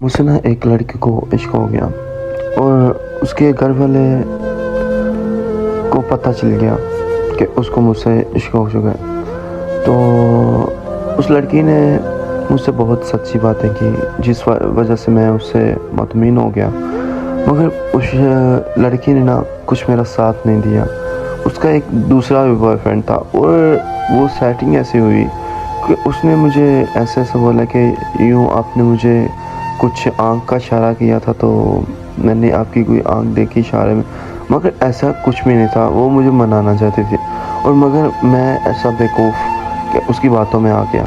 मुझसे ना एक लड़की को इश्क हो गया और उसके घर वाले को पता चल गया कि उसको मुझसे इश्क हो चुका है। तो उस लड़की ने मुझसे बहुत सच्ची बातें की जिस वजह से मैं उससे मुतमईन हो गया। मगर उस लड़की ने ना कुछ मेरा साथ नहीं दिया। उसका एक दूसरा भी बॉयफ्रेंड था और वो सेटिंग ऐसी हुई कि उसने मुझे ऐसे ऐसे बोला कि यूँ आपने मुझे कुछ आँख का इशारा किया था तो मैंने आपकी कोई आँख देखी इशारे में, मगर ऐसा कुछ भी नहीं था। वो मुझे मनाना चाहती थी और मगर मैं ऐसा बेवकूफ़ कि उसकी बातों में आ गया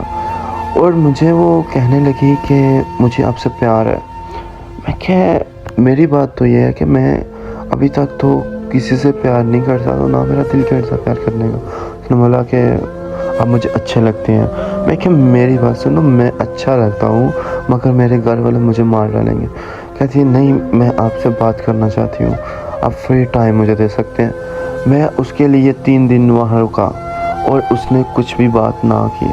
और मुझे वो कहने लगी कि मुझे आपसे प्यार है। मैं क्या, मेरी बात तो ये है कि मैं अभी तक तो किसी से प्यार नहीं करता, तो ना मेरा दिल करता प्यार करने का। उसने बोला कि आप मुझे अच्छे लगते हैं। मैं क्या, मेरी बात सुनो, मैं अच्छा लगता हूँ मगर मेरे घर वाले मुझे मार डालेंगे। कहती है नहीं, मैं आपसे बात करना चाहती हूँ, आप फ्री टाइम मुझे दे सकते हैं। मैं उसके लिए 3 दिन वहाँ रुका और उसने कुछ भी बात ना की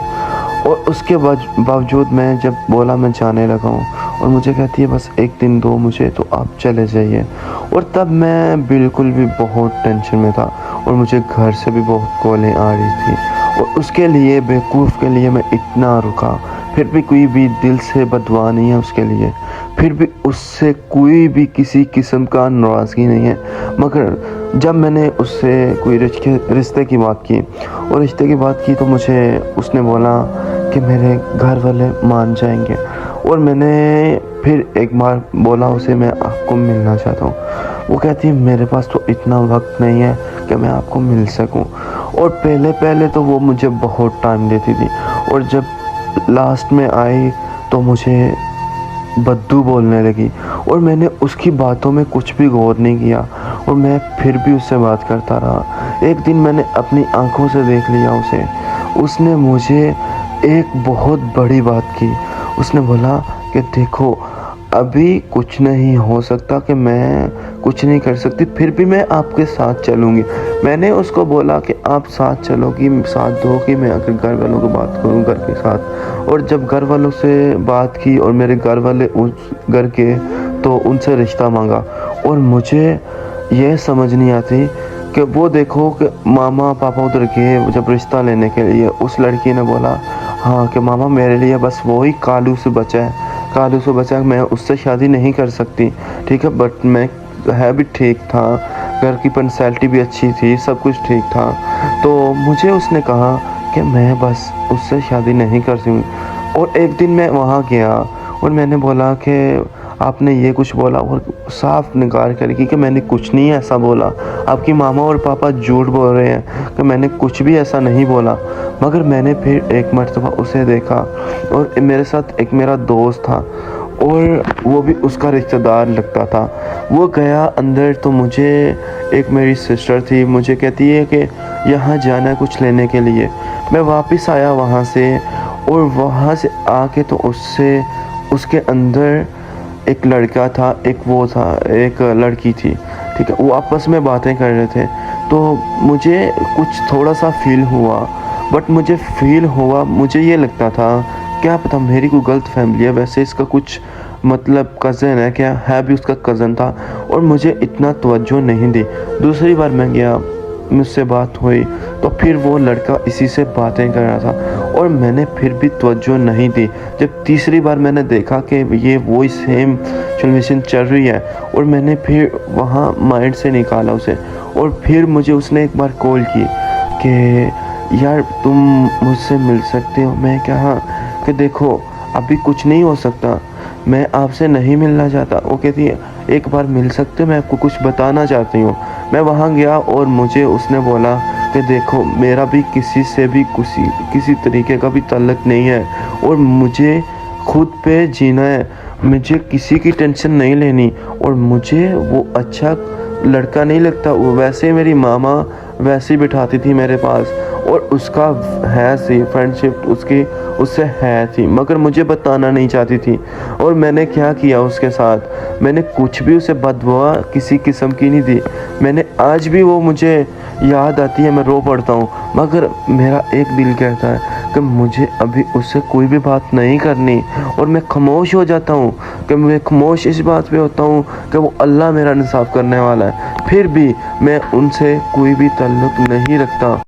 और उसके बावजूद मैं जब बोला मैं जाने लगा हूँ और मुझे कहती है बस 1 दिन दो मुझे, तो आप चले जाइए। और तब मैं बिल्कुल भी बहुत टेंशन में था और मुझे घर से भी बहुत कॉलें आ रही थी और उसके लिए, बेवकूफ़ के लिए मैं इतना रुका। फिर भी कोई भी दिल से बददुआ नहीं है उसके लिए, फिर भी उससे कोई भी किसी किस्म का नाराज़गी नहीं है। मगर जब मैंने उससे कोई रिश्ते की बात की और रिश्ते की बात की तो मुझे उसने बोला कि मेरे घर वाले मान जाएंगे। और मैंने फिर एक बार बोला उसे मैं आपको मिलना चाहता हूँ। वो कहती है मेरे पास तो इतना वक्त नहीं है कि मैं आपको मिल सकूँ। और पहले पहले तो वो मुझे बहुत टाइम देती थी और जब लास्ट में आई तो मुझे बद्दू बोलने लगी और मैंने उसकी बातों में कुछ भी गौर नहीं किया और मैं फिर भी उससे बात करता रहा। एक दिन मैंने अपनी आंखों से देख लिया उसे। उसने मुझे एक बहुत बड़ी बात की। उसने बोला कि देखो, अभी कुछ नहीं हो सकता, कि मैं कुछ नहीं कर सकती, फिर भी मैं आपके साथ चलूँगी। मैंने उसको बोला कि आप साथ चलोगी, साथ दोगी, मैं अगर घर वालों को बात करूँ घर के साथ। और जब घर वालों से बात की और मेरे घर वाले उस घर के, तो उनसे रिश्ता मांगा। और मुझे यह समझ नहीं आती कि वो देखो कि मामा पापा उधर गए जब रिश्ता लेने के लिए, उस लड़की ने बोला हाँ कि मामा मेरे लिए बस वही कालू से बचा है, कालू से बचा है, मैं उससे शादी नहीं कर सकती, ठीक है। बट मैं है भी ठीक था, घर की पर्सनैलिटी भी अच्छी थी, सब कुछ ठीक था। तो मुझे उसने कहा कि मैं बस उससे शादी नहीं कर सकती। और एक दिन मैं वहाँ गया और मैंने बोला कि आपने ये कुछ बोला, और साफ निकार करेगी कि मैंने कुछ नहीं ऐसा बोला, आपकी मामा और पापा झूठ बोल रहे हैं कि मैंने कुछ भी ऐसा नहीं बोला। मगर मैंने फिर एक मर्तबा उसे देखा और मेरे साथ एक मेरा दोस्त था और वो भी उसका रिश्तेदार लगता था। वो गया अंदर तो मुझे, एक मेरी सिस्टर थी, मुझे कहती है कि यहाँ जाना है कुछ लेने के लिए। मैं वापस आया वहाँ से और वहाँ से आके तो उससे, उसके अंदर एक लड़का था, एक वो था, एक लड़की थी, ठीक है। वो आपस में बातें कर रहे थे तो मुझे कुछ थोड़ा सा फील हुआ। बट मुझे फील हुआ, मुझे ये लगता था क्या पता मेरी कोई गलत फैमिली है, वैसे इसका कुछ मतलब कज़न है, क्या है भी उसका कज़न था। और मुझे इतना तवज्जो नहीं दी। दूसरी बार मैं गया, मुझसे बात हुई तो फिर वो लड़का इसी से बातें कर रहा था और मैंने फिर भी तवज्जो नहीं दी। जब तीसरी बार मैंने देखा कि ये वही सेम चलमिशन चल रही है और मैंने फिर वहाँ माइंड से निकाला उसे। और फिर मुझे उसने एक बार कॉल की कि यार तुम मुझसे मिल सकते हो। मैं कहा कि देखो अभी कुछ नहीं हो सकता, मैं आपसे नहीं मिलना चाहता। वो कहती है एक बार मिल सकते हो, मैं आपको कुछ बताना चाहती हूँ। मैं वहाँ गया और मुझे उसने बोला कि देखो मेरा भी किसी से भी किसी तरीके का भी ताल्लुक़ नहीं है और मुझे खुद पे जीना है, मुझे किसी की टेंशन नहीं लेनी और मुझे वो अच्छा लड़का नहीं लगता। वो वैसे मेरी मामा वैसे ही बिठाती थी मेरे पास और उसका है सी फ्रेंडशिप उसकी उससे है थी, मगर मुझे बताना नहीं चाहती थी। और मैंने क्या किया उसके साथ, मैंने कुछ भी उसे बददुआ किसी किस्म की नहीं दी। मैंने आज भी वो मुझे याद आती है, मैं रो पड़ता हूँ, मगर मेरा एक दिल कहता है कि मुझे अभी उससे कोई भी बात नहीं करनी, और मैं खामोश हो जाता हूँ कि मैं खामोश इस बात पे होता हूँ कि वो अल्लाह मेरा इंसाफ़ करने वाला है, फिर भी मैं उनसे कोई भी ताल्लुक़ नहीं रखता।